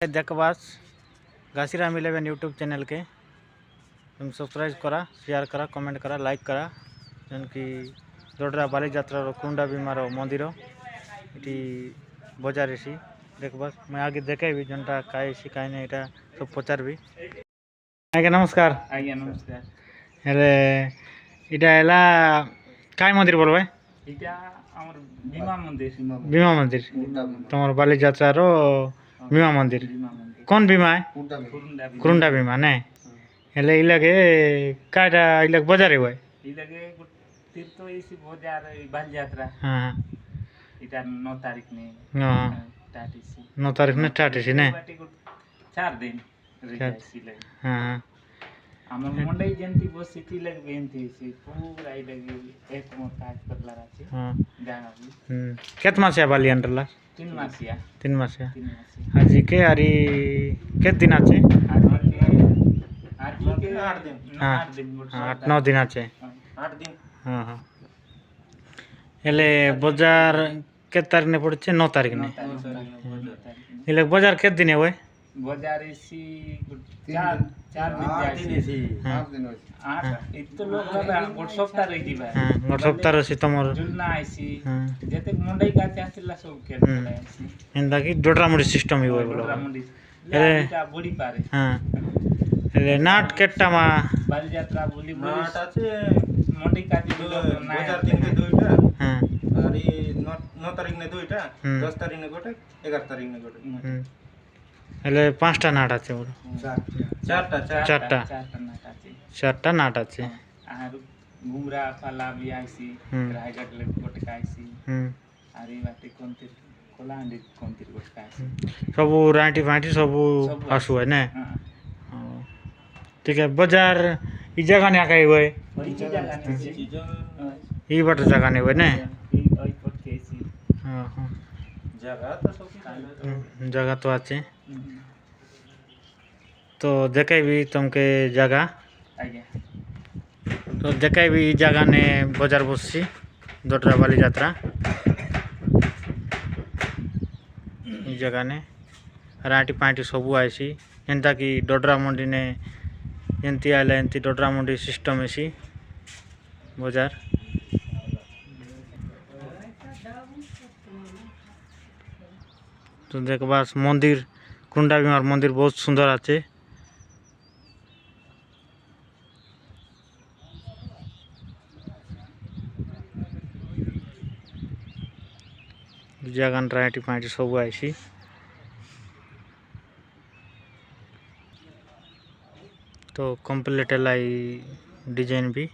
देखबास Ghasiram 11 YouTube channel के तुम subscribe करा, शेयर करा, कमेंट करा, लाइक करा। जन कि दोडरा बाली यात्रा कुंडा बीमार मंदिर ये बजार सी देखबास मैं आगे देखे भी जनटा कहीं कहीं नहीं यहाँ सब पचार भी। आज्ञा नमस्कार। आज्ञा नमस्कार। हेले इटा एला काय मंदिर बोल भाई? इटा हमर भीमा मंदिर। भीमा मंदिर तुम बाली यात्रा रो भीमा मंदिर कौन भीमा है? कुरुंडा भीमा नहीं हेले इलाके काटा इलाके बाजार है भाई इलाके तीर्थ इसी बाजार बाल यात्रा। हाँ इटा 9 तारीख ने हाँ स्टार्ट इसी 9 तारीख ने स्टार्ट है ने 4 दिन रिजाइसी लगे। हाँ हमर मंडई जंती बस सिटी लग बेनती से पूरा इलाके एक मोर काज करला राची। हाँ जाना केत मासिया बाली अंडरला 3 मासिया 3 मासिया आज के आरी केत दिन आछे? आज के 8 दिन 8 दिन 8-9 दिन आछे 8 दिन। हाँ हाँ हेले बाजार केत तारीख ने पड़े 9 तारीख ने इले बाजार केत दिन है भाई? बाजार इसी 4 दिन जाइसी 8 दिन 8 इत लोग बाबा गोट सप्ताह रही दिबा। हां गोट सप्ताह रसी तमर जुलना आइसी जते मंडई का आसिला सब के आइसी एंदा की डोडरा मुंडी सिस्टम ही होय बोलो डोडरा मुंडी लेटा बड़ी पारे। हां एले नाट केट्टा मा बाल यात्रा बोली नाट আছে मंडई का बाजार दिन के दुईटा। हां और 9 तारीख ने दुईटा 10 तारीख ने गोटे 11 तारीख ने गोटे हेले 5टा नाट আছে बोलो 4टा नाट আছে আর ঘুমরা পালা বি আইছি রায়গড় লে গোটকা আইছি আর এই বাটি কোনতির কোলাহান্ডি কোনতির গোটকা আইছি सब रांटी फांटी सब आसु है ना। ठीक है बाजार ई जगह ने आकाई हुए ई बट जगह ने हुए ना। हां हां जगह तो আছে तो देखे भी तुमके जगह तो देखे भी जगह ने बाजार बसছি दोडरा बाली यात्रा ई जगह ने राटी पाटी सब आईसी एंता कि डोडरा मंडी ने एंती आइला एंती डोडरा मंडी सिस्टम एसी बाजार तो देख बस मंदिर कुंडा बीमार मंदिर बहुत सुंदर आछे। जगह राटी पाटी सब आईसी तो कम्प्लीट है डिजाइन भी।